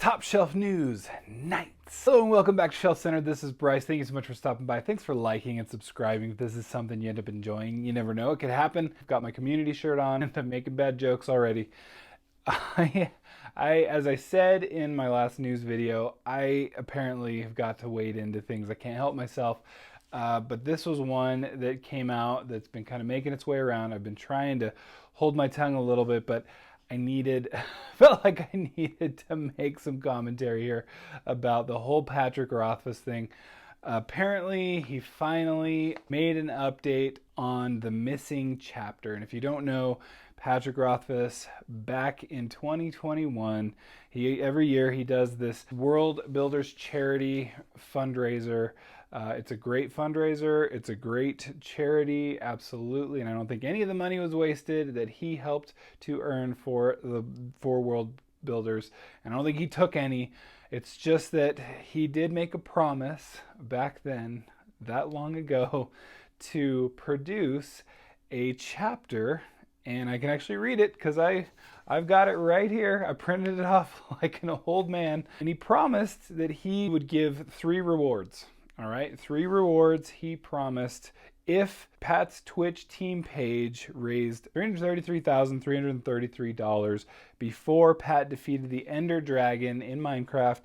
Top Shelf News Nights. Hello and welcome back to Shelf Center. This is Bryce. Thank you so much for stopping by. Thanks for liking and subscribing. If this is something you end up enjoying, you never know. It could happen. I've got my community shirt on and I'm making bad jokes already. As I said in my last news video, I apparently have got to wade into things. I can't help myself. But this was one that came out that's been kind of making its way around. I've been trying to hold my tongue a little bit, but felt like I needed to make some commentary here about the whole Patrick Rothfuss thing. Apparently, he finally made an update on the missing chapter. And if you don't know, Patrick Rothfuss, back in 2021, every year he does this World Builders Charity fundraiser. It's a great fundraiser. It's a great charity, absolutely. And I don't think any of the money was wasted that he helped to earn for World Builders. And I don't think he took any. It's just that he did make a promise back then, that long ago, to produce a chapter. And I can actually read it because I've got it right here. I printed it off like an old man. And he promised that he would give 3 rewards. All right, 3 rewards he promised if Pat's Twitch team page raised $333,333 before Pat defeated the Ender Dragon in Minecraft.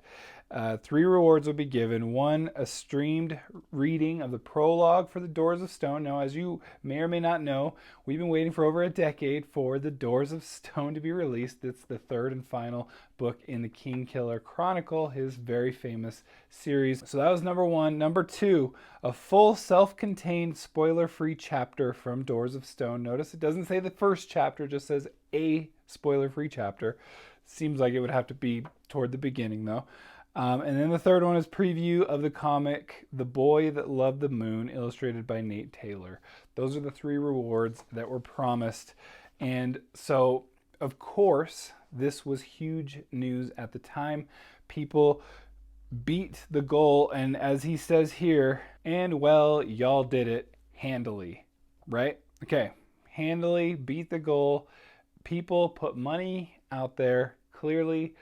3 rewards will be given. 1, a streamed reading of the prologue for the Doors of Stone. Now, as you may or may not know, we've been waiting for over a decade for the Doors of Stone to be released. It's the 3rd and final book in the Kingkiller Chronicle, his very famous series. So that was number 1. Number 2, a full self-contained spoiler-free chapter from Doors of Stone. Notice it doesn't say the first chapter, it just says a spoiler-free chapter. Seems like it would have to be toward the beginning, though. And then the 3rd one is preview of the comic The Boy That Loved the Moon, illustrated by Nate Taylor. Those are the 3 rewards that were promised. And so, of course, this was huge news at the time. People beat the goal, and as he says here, and well, y'all did it handily, right? Okay, handily beat the goal. People put money out there, clearly,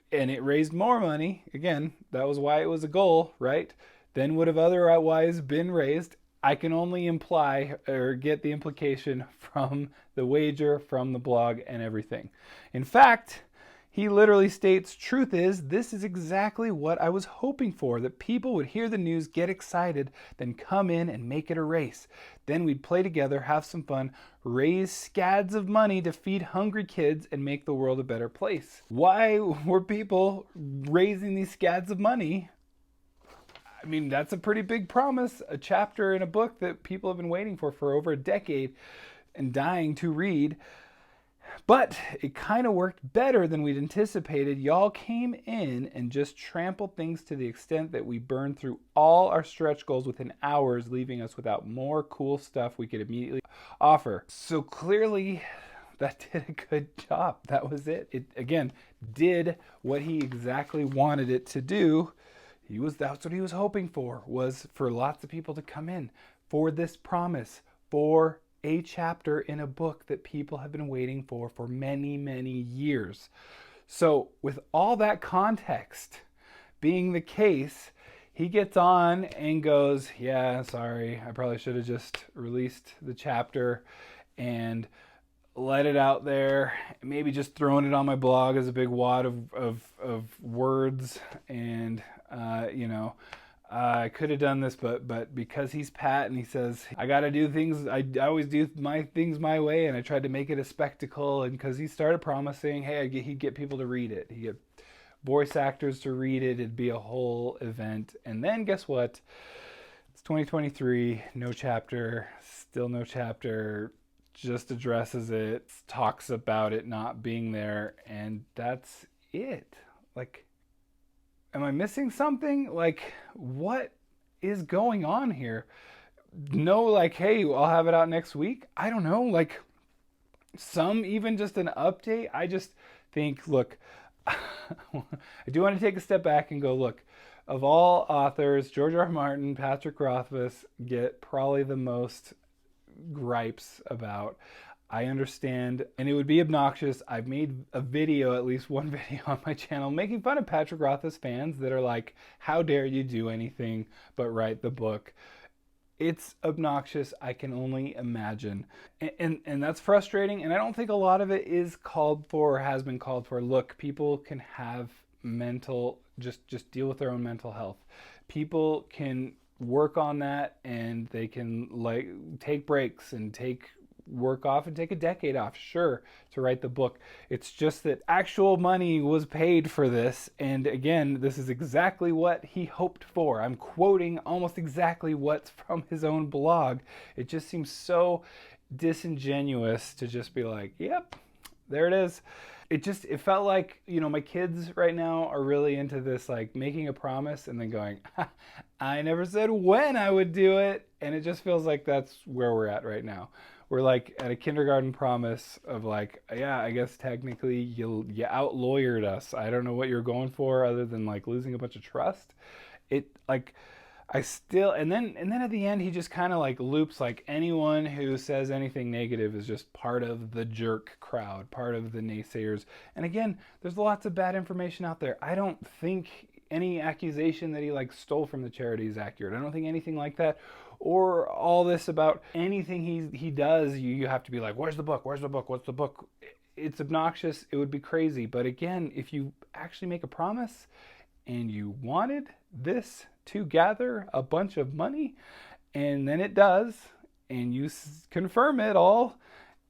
and it raised more money. Again, that was why it was a goal, right? Than would have otherwise been raised. I can only imply or get the implication from the wager, from the blog, and everything. In fact, he literally states, truth is, this is exactly what I was hoping for, that people would hear the news, get excited, then come in and make it a race. Then we'd play together, have some fun, raise scads of money to feed hungry kids and make the world a better place. Why were people raising these scads of money? I mean, that's a pretty big promise, a chapter in a book that people have been waiting for over a decade and dying to read. But it kind of worked better than we'd anticipated. Y'all came in and just trampled things to the extent that we burned through all our stretch goals within hours, leaving us without more cool stuff we could immediately offer. So clearly, that did a good job. That was it. It, again, did what he exactly wanted it to do. That's what he was hoping for, was for lots of people to come in for this promise, for a chapter in a book that people have been waiting for many, many years. So with all that context being the case, he gets on and goes, yeah, sorry, I probably should have just released the chapter and let it out there, maybe just throwing it on my blog as a big wad of words, and I could have done this, but because he's Pat and he says, I got to do things, I always do my things my way, and I tried to make it a spectacle, and because he started promising, hey, he'd get people to read it. He'd get voice actors to read it. It'd be a whole event. And then guess what? It's 2023, no chapter, still no chapter, just addresses it, talks about it not being there, and that's it. Like, am I missing something? Like, what is going on here? No, like, hey, I'll have it out next week. I don't know, like, even just an update. I just think, look, I do want to take a step back and go, look, of all authors, George R. R. Martin, Patrick Rothfuss get probably the most gripes about. I understand, and it would be obnoxious. I've made a video, at least one video on my channel, making fun of Patrick Rothfuss fans that are like, how dare you do anything but write the book? It's obnoxious. I can only imagine. And that's frustrating. And I don't think a lot of it is called for or has been called for. Look, people can have mental, just deal with their own mental health. People can work on that, and they can like take breaks and take work off and take a decade off, sure, to write the book. It's just that actual money was paid for this, and again, this is exactly what he hoped for. I'm quoting almost exactly what's from his own blog. It just seems so disingenuous to just be like, yep, there it is. It felt like, you know, my kids right now are really into this, like making a promise and then going, I never said when I would do it. And it just feels like that's where we're at right now. We're like at a kindergarten promise of like, yeah, I guess technically you out-lawyered us. I don't know what you're going for other than like losing a bunch of trust. It like, I still, and then at the end he just kind of like loops like anyone who says anything negative is just part of the jerk crowd, part of the naysayers. And again, there's lots of bad information out there. I don't think any accusation that he like stole from the charity is accurate. I don't think anything like that, or all this about anything he does, you have to be like, where's the book? Where's the book? What's the book? It's obnoxious. It would be crazy. But again, if you actually make a promise and you wanted this to gather a bunch of money, and then it does, and you confirm it all,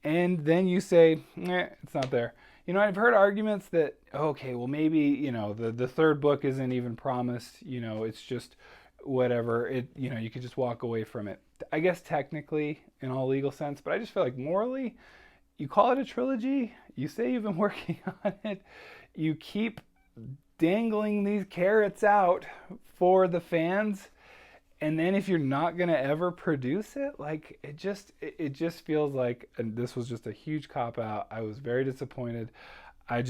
and then you say, it's not there. You know, I've heard arguments that, okay, well maybe, you know, the third book isn't even promised, you know, it's just whatever, it, you know, you could just walk away from it. I guess technically in all legal sense, but I just feel like morally, you call it a trilogy, you say you've been working on it, you keep dangling these carrots out for the fans, and then if you're not going to ever produce it, like it just feels like, and this was just a huge cop out. I was very disappointed. I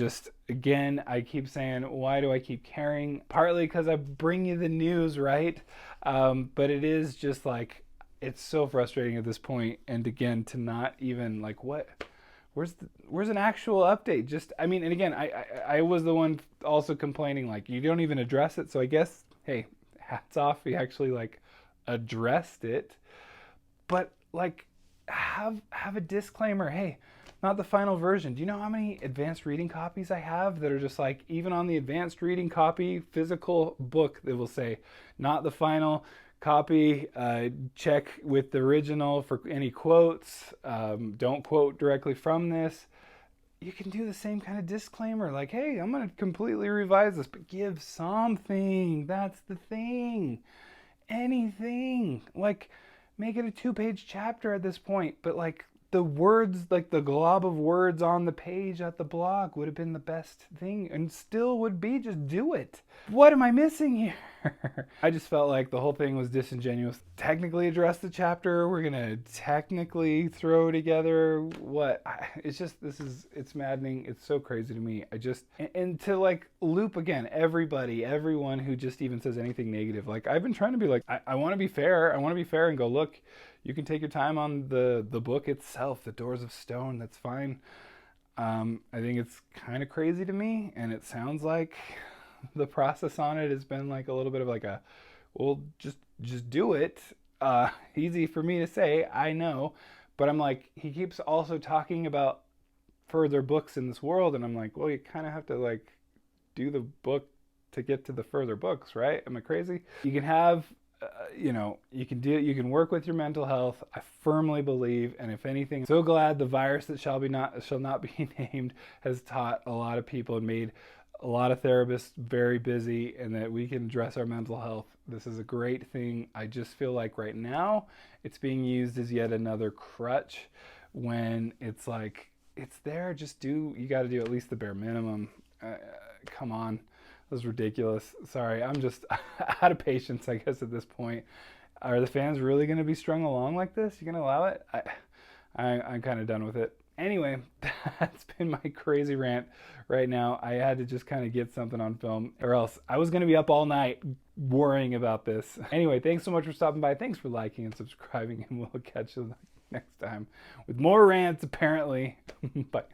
keep saying, why do I keep caring? Partly because I bring you the news, right? But it is just like, it's so frustrating at this point. And again, to not even like, where's an actual update? Just, I mean, and again, I was the one also complaining, like, you don't even address it. So I guess, hey, hats off, he actually like addressed it. But like, have a disclaimer. Hey, not the final version. Do you know how many advanced reading copies I have that are just like, even on the advanced reading copy physical book, they will say not the final copy, check with the original for any quotes, don't quote directly from this. You can do the same kind of disclaimer, like, hey, I'm going to completely revise this, but give something. That's the thing. Anything. Like, make it a 2-page chapter at this point, but like the words, like the glob of words on the page at the blog would have been the best thing, and still would be. Just do it. What am I missing here? I just felt like the whole thing was disingenuous. Technically address the chapter. We're gonna technically throw together what? It's maddening. It's so crazy to me. And to like loop again, everyone who just even says anything negative. Like, I've been trying to be like, I want to be fair. I want to be fair and go, look, you can take your time on the book itself, The Doors of Stone. That's fine. I think it's kind of crazy to me, and it sounds like the process on it has been like a little bit of like a, well, just do it. Easy for me to say, I know, but I'm like, he keeps also talking about further books in this world, and I'm like, well, you kind of have to like do the book to get to the further books, right? Am I crazy? You can have you can work with your mental health. I firmly believe, and if anything, I'm so glad the virus that shall not be named has taught a lot of people and made a lot of therapists very busy, and that we can address our mental health. This is a great thing. I just feel like right now it's being used as yet another crutch, when it's like, it's there, you got to do at least the bare minimum. Come on. That was ridiculous. Sorry, I'm just out of patience, I guess, at this point. Are the fans really going to be strung along like this? You going to allow it? I'm kind of done with it. Anyway, that's been my crazy rant right now. I had to just kind of get something on film, or else I was going to be up all night worrying about this. Anyway, thanks so much for stopping by. Thanks for liking and subscribing, and we'll catch you next time with more rants, apparently. Bye.